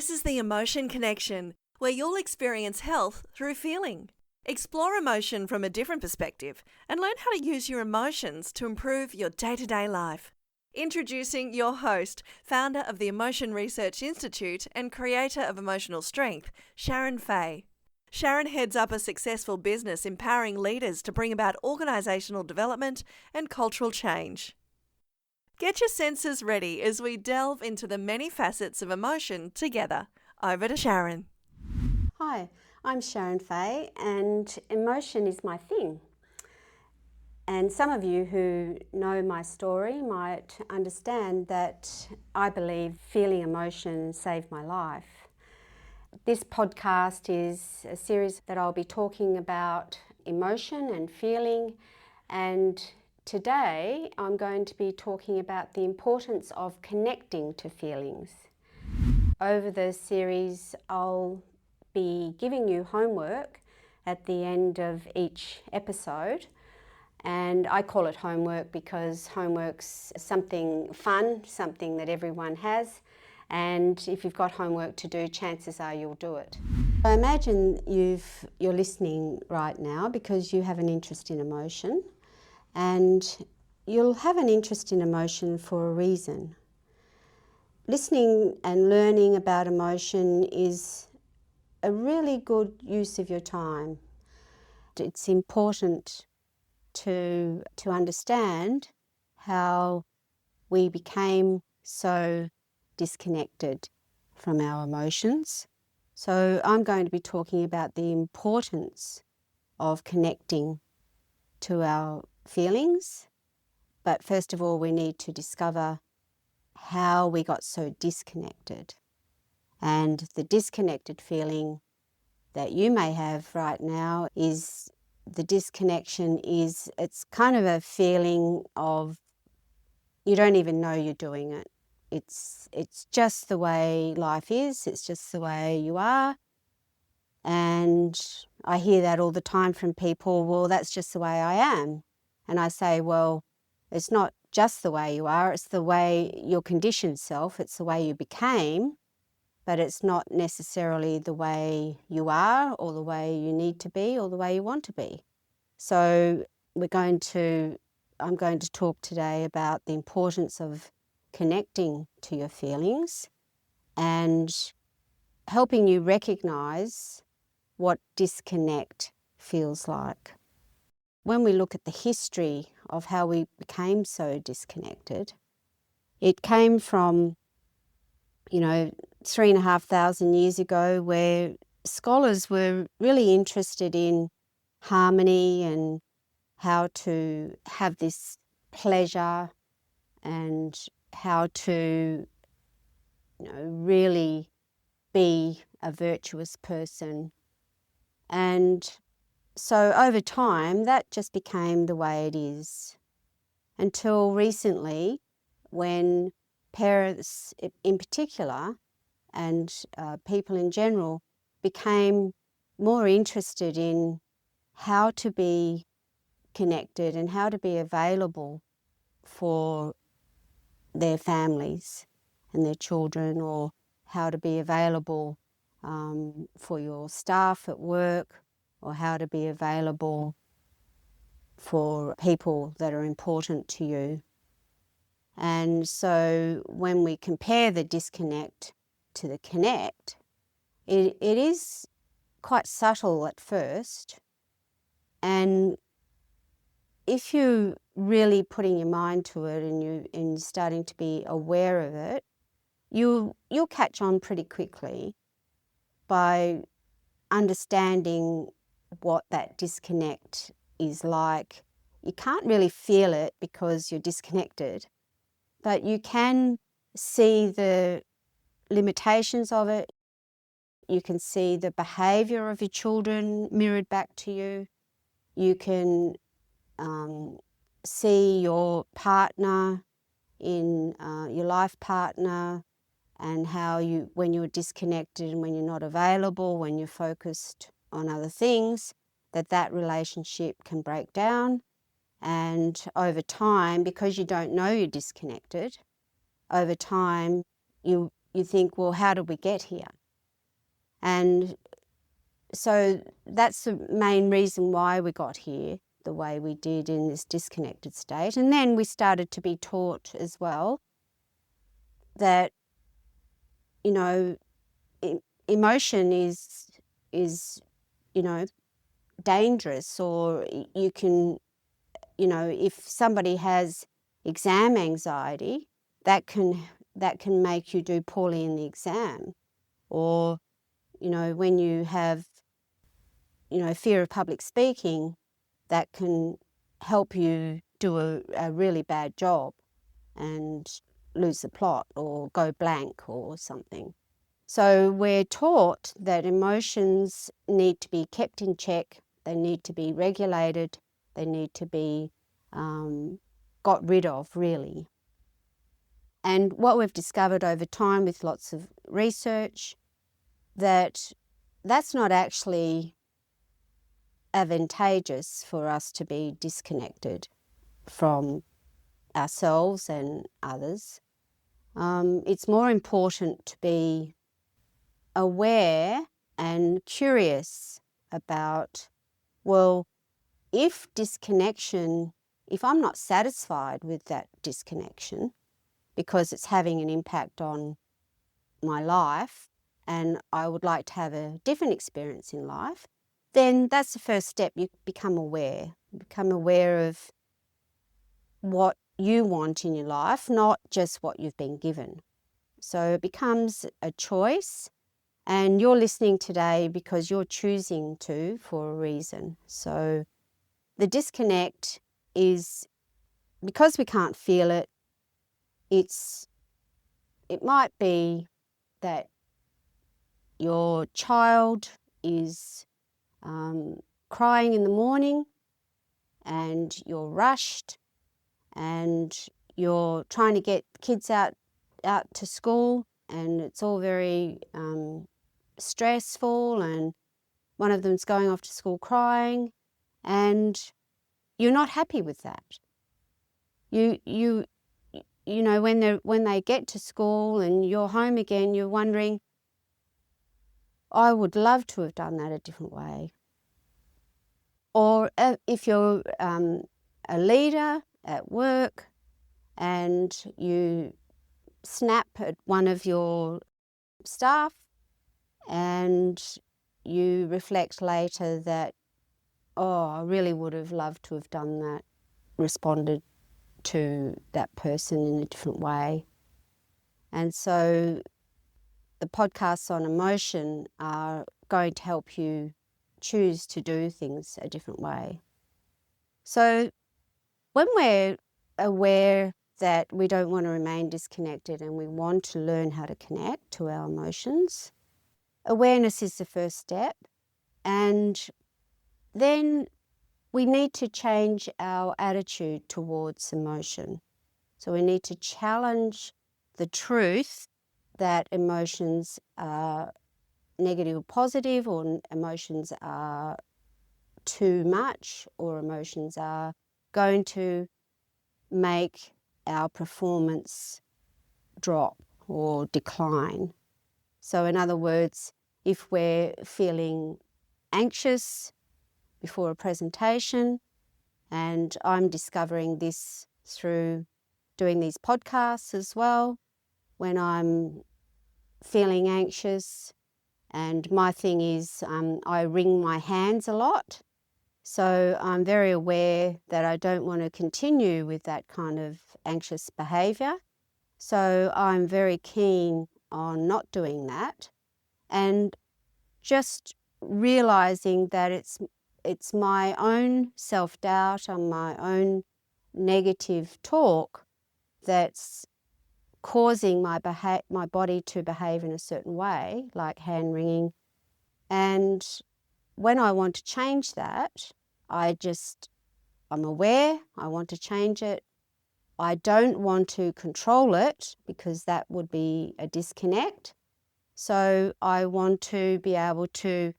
This is the Emotion Connection, where you'll experience health through feeling. Explore emotion from a different perspective and learn how to use your emotions to improve your day-to-day life. Introducing your host, founder of the Emotion Research Institute and creator of Emotional Strength, Sharon Fay. Sharon heads up a successful business empowering leaders to bring about organisational development and cultural change. Get your senses ready as we delve into the many facets of emotion together. Over to Sharon. Hi, I'm Sharon Fay and emotion is my thing. And some of you who know my story might understand that I believe feeling emotion saved my life. This podcast is a series that I'll be talking about emotion and feeling, and today I'm going to be talking about the importance of connecting to feelings. Over the series, I'll be giving you homework at the end of each episode, and I call it homework because homework's something fun, something that everyone has, and if you've got homework to do, chances are you'll do it. I imagine you're listening right now because you have an interest in emotion, and you'll have an interest in emotion for a reason. Listening and learning about emotion is a really good use of your time. It's important to understand how we became so disconnected from our emotions. So I'm going to be talking about the importance of connecting to our feelings. But first of all, we need to discover how we got so disconnected. And the disconnected feeling that you may have right now is it's kind of a feeling of you don't even know you're doing it. It's just the way life is, it's just the way you are. And I hear that all the time from people, well, that's just the way I am. And I say, well, it's not just the way you are, it's the way your conditioned self, it's the way you became, but it's not necessarily the way you are or the way you need to be or the way you want to be. So I'm going to talk today about the importance of connecting to your feelings and helping you recognize what disconnect feels like. When we look at the history of how we became so disconnected, it came from, 3,500 years ago, where scholars were really interested in harmony and how to have this pleasure and how to, really be a virtuous person. And so over time, that just became the way it is. Until recently, when parents in particular and people in general became more interested in how to be connected and how to be available for their families and their children, or how to be available for your staff at work, or how to be available for people that are important to you. And so when we compare the disconnect to the connect, it is quite subtle at first. And if you're really putting your mind to it and you're starting to be aware of it, you'll catch on pretty quickly by understanding what that disconnect is like. You can't really feel it because you're disconnected, but you can see the limitations of it. You can see the behaviour of your children mirrored back to you. You can see your partner in your life partner, and how when you're disconnected and when you're not available, when you're focused on other things, that relationship can break down. And over time, because you don't know you're disconnected, over time you you think, well, how did we get here? And so that's the main reason why we got here the way we did in this disconnected state. And then we started to be taught as well that, you know, emotion is dangerous, or you can, if somebody has exam anxiety, that can make you do poorly in the exam. Or, when you have, fear of public speaking, that can help you do a really bad job and lose the plot or go blank or something. So we're taught that emotions need to be kept in check, they need to be regulated, they need to be got rid of, really. And what we've discovered over time with lots of research, that's not actually advantageous for us to be disconnected from ourselves and others. It's more important to be aware and curious about, well, if I'm not satisfied with that disconnection because it's having an impact on my life and I would like to have a different experience in life, then that's the first step. You become aware. You become aware of what you want in your life, not just what you've been given. So it becomes a choice, and you're listening today because you're choosing to for a reason. So the disconnect is because we can't feel it. It might be that your child is crying in the morning and you're rushed and you're trying to get kids out to school, and it's all very stressful, and one of them's going off to school crying, and you're not happy with that. When they get to school and you're home again, you're wondering, I would love to have done that a different way. Or if you're a leader at work and you snap at one of your staff and you reflect later that, oh, I really would have loved to have done that, responded to that person in a different way. And so the podcasts on emotion are going to help you choose to do things a different way. So when we're aware that we don't want to remain disconnected and we want to learn how to connect to our emotions, awareness is the first step. And then we need to change our attitude towards emotion. So we need to challenge the truth that emotions are negative or positive, or emotions are too much, or emotions are going to make our performance drop or decline. So in other words, if we're feeling anxious before a presentation, and I'm discovering this through doing these podcasts as well, when I'm feeling anxious, and my thing is I wring my hands a lot. So I'm very aware that I don't want to continue with that kind of anxious behaviour. So I'm very keen on not doing that, and just realising that it's my own self-doubt and my own negative talk that's causing my body to behave in a certain way, like hand wringing. And when I want to change that, I'm aware, I want to change it. I don't want to control it because that would be a disconnect. So I want to be able to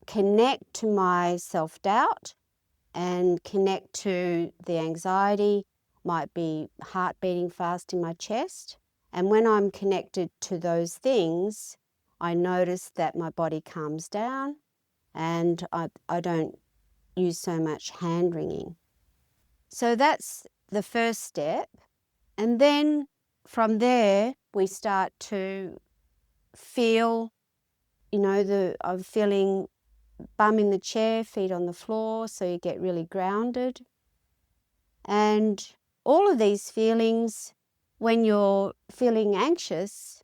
connect to my self-doubt and connect to the anxiety, might be heart beating fast in my chest, And when I'm connected to those things, I notice that my body calms down and I don't use so much hand wringing. So that's the first step. And then from there, we start to feel, I'm feeling bum in the chair, feet on the floor, so you get really grounded. And all of these feelings, when you're feeling anxious,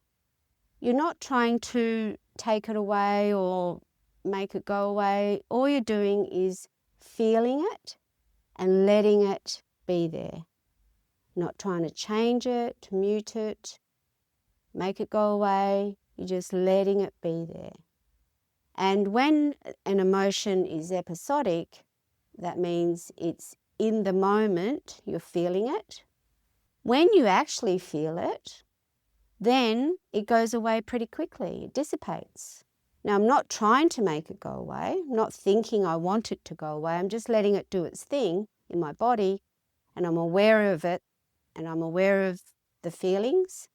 you're not trying to take it away or make it go away. All you're doing is feeling it and letting it be there. Not trying to change it, mute it, make it go away. You're just letting it be there. And when an emotion is episodic, that means it's in the moment, you're feeling it. When you actually feel it, then it goes away pretty quickly. It dissipates. Now, I'm not trying to make it go away. I'm not thinking I want it to go away. I'm just letting it do its thing in my body, and I'm aware of it, and I'm aware of the feelings,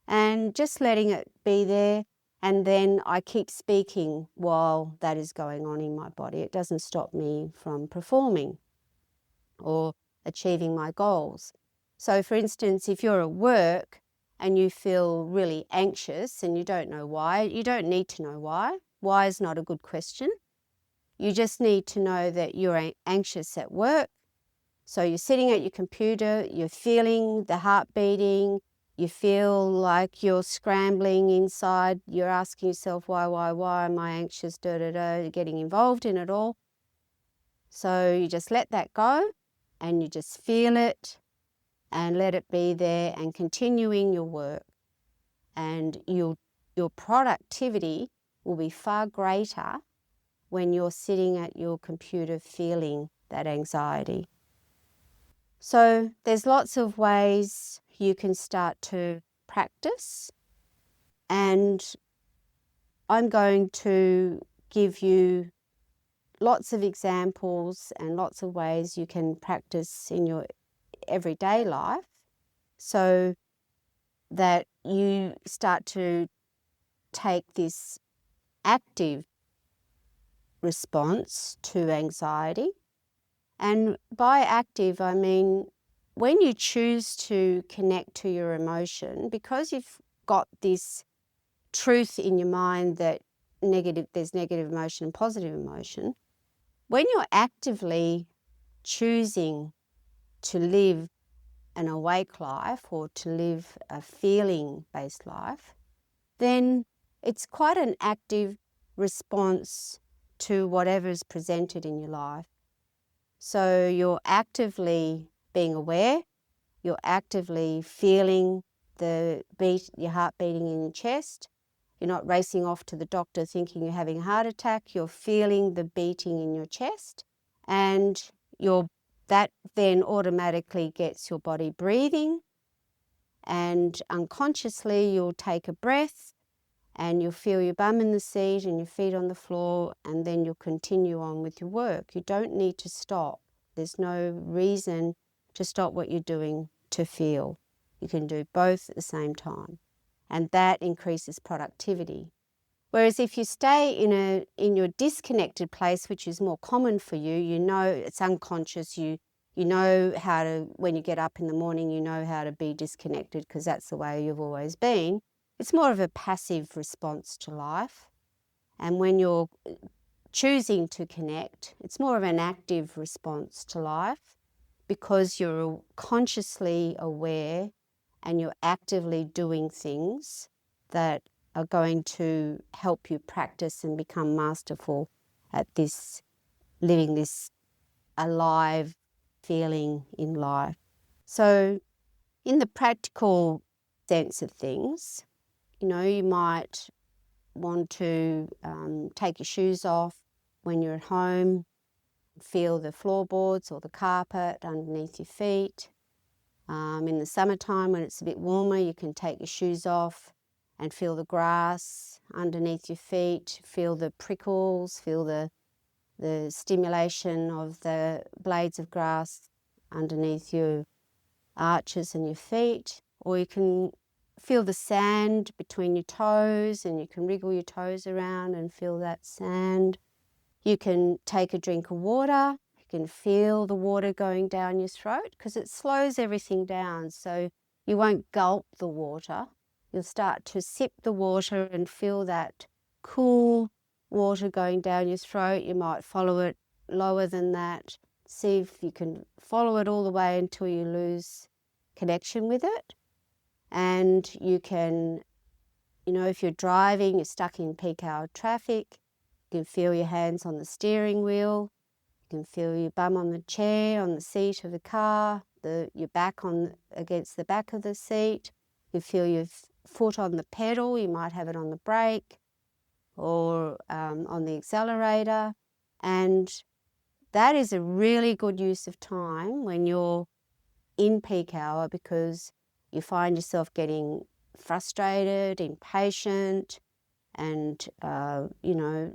and just letting it be there. And then I keep speaking while that is going on in my body. It doesn't stop me from performing or achieving my goals. So, for instance, if you're at work and you feel really anxious and you don't know why, you don't need to know why. Why is not a good question. You just need to know that you're anxious at work. So you're sitting at your computer, you're feeling the heart beating, you feel like you're scrambling inside, you're asking yourself, why am I anxious, you're getting involved in it all. So you just let that go and you just feel it and let it be there and continuing your work. And your productivity will be far greater when you're sitting at your computer feeling that anxiety. So there's lots of ways you can start to practice, and I'm going to give you lots of examples and lots of ways you can practice in your everyday life so that you start to take this active response to anxiety. And by active, I mean when you choose to connect to your emotion, because you've got this truth in your mind that there's negative emotion and positive emotion, when you're actively choosing to live an awake life or to live a feeling-based life, then it's quite an active response to whatever is presented in your life. So you're actively being aware, you're actively feeling your heart beating in your chest. You're not racing off to the doctor thinking you're having a heart attack. You're feeling the beating in your chest, and that then automatically gets your body breathing, and unconsciously you'll take a breath and you'll feel your bum in the seat and your feet on the floor, and then you'll continue on with your work. You don't need to stop. There's no reason to stop what you're doing to feel. You can do both at the same time, and that increases productivity. Whereas if you stay in your disconnected place, which is more common for you, you know it's unconscious, you know how to, when you get up in the morning, you know how to be disconnected because that's the way you've always been. It's more of a passive response to life. And when you're choosing to connect, it's more of an active response to life because you're consciously aware and you're actively doing things that are going to help you practice and become masterful at this, living this alive feeling in life. So in the practical sense of things, you might want to take your shoes off when you're at home, feel the floorboards or the carpet underneath your feet. In the summertime, when it's a bit warmer, you can take your shoes off and feel the grass underneath your feet, feel the prickles, feel the stimulation of the blades of grass underneath your arches and your feet. Or you can feel the sand between your toes, and you can wriggle your toes around and feel that sand. You can take a drink of water. You can feel the water going down your throat because it slows everything down. So you won't gulp the water. You'll start to sip the water and feel that cool water going down your throat. You might follow it lower than that. See if you can follow it all the way until you lose connection with it. And you can, if you're driving, you're stuck in peak hour traffic, you can feel your hands on the steering wheel. You can feel your bum on the chair, on the seat of the car, your back against the back of the seat. You feel your foot on the pedal. You might have it on the brake or on the accelerator. And that is a really good use of time when you're in peak hour, because you find yourself getting frustrated, impatient, and,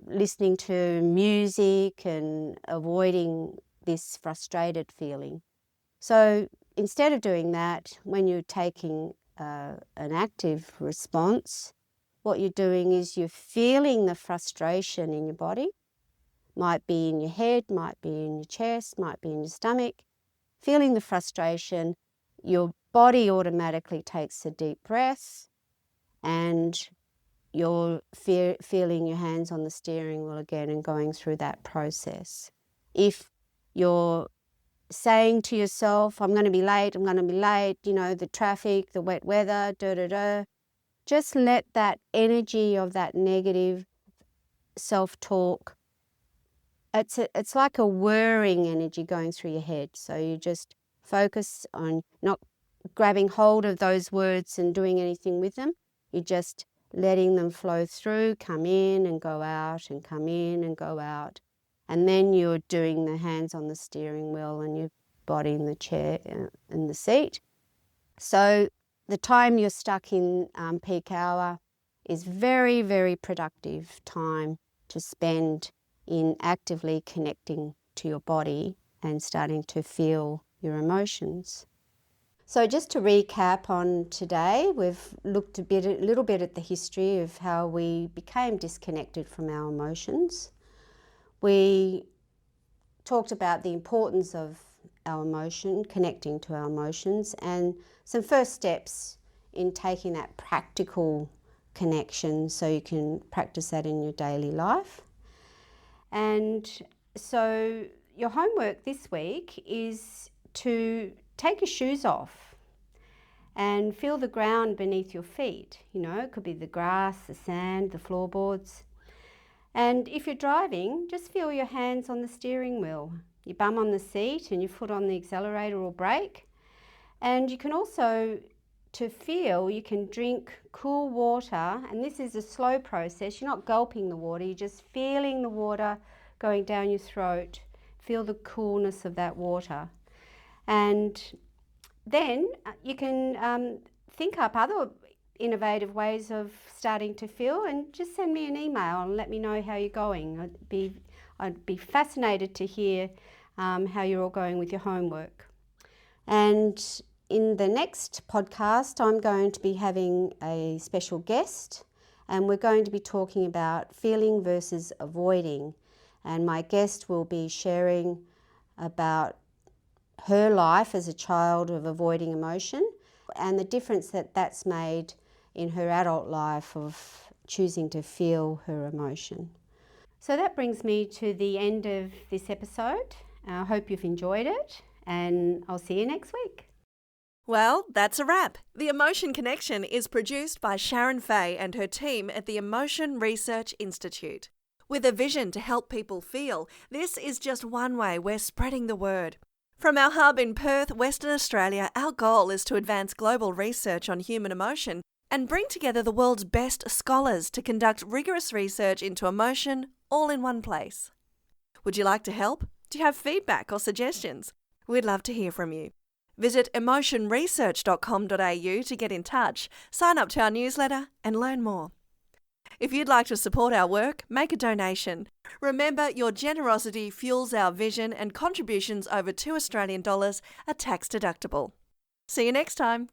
listening to music and avoiding this frustrated feeling. So instead of doing that, when you're taking an active response, what you're doing is you're feeling the frustration in your body. Might be in your head, might be in your chest, might be in your stomach. Feeling the frustration, your body automatically takes a deep breath, and you're feeling your hands on the steering wheel again and going through that process. If you're saying to yourself, I'm going to be late, the traffic, the wet weather, just let that energy of that negative self-talk, it's like a whirring energy going through your head. So you just focus on not grabbing hold of those words and doing anything with them. You're just letting them flow through, come in and go out, and come in and go out. And then you're doing the hands on the steering wheel and your body in the chair and the seat. So the time you're stuck in peak hour is very, very productive time to spend in actively connecting to your body and starting to feel your emotions. So just to recap on today, we've looked a little bit at the history of how we became disconnected from our emotions. We talked about the importance of our emotion, connecting to our emotions, and some first steps in taking that practical connection so you can practice that in your daily life. And so your homework this week is to take your shoes off and feel the ground beneath your feet. It could be the grass, the sand, the floorboards. And if you're driving, just feel your hands on the steering wheel, your bum on the seat and your foot on the accelerator or brake. And you can also, you can drink cool water, and this is a slow process. You're not gulping the water, you're just feeling the water going down your throat. Feel the coolness of that water. And then you can think up other innovative ways of starting to feel, and just send me an email and let me know how you're going. I'd be fascinated to hear how you're all going with your homework. And in the next podcast, I'm going to be having a special guest, and we're going to be talking about feeling versus avoiding. And my guest will be sharing about her life as a child of avoiding emotion and the difference that that's made in her adult life of choosing to feel her emotion. So that brings me to the end of this episode. I hope you've enjoyed it, and I'll see you next week. Well, that's a wrap. The Emotion Connection is produced by Sharon Fay and her team at the Emotion Research Institute. With a vision to help people feel, this is just one way we're spreading the word. From our hub in Perth, Western Australia, our goal is to advance global research on human emotion and bring together the world's best scholars to conduct rigorous research into emotion all in one place. Would you like to help? Do you have feedback or suggestions? We'd love to hear from you. Visit emotionresearch.com.au to get in touch, sign up to our newsletter and learn more. If you'd like to support our work, make a donation. Remember, your generosity fuels our vision, and contributions over $2 Australian are tax deductible. See you next time.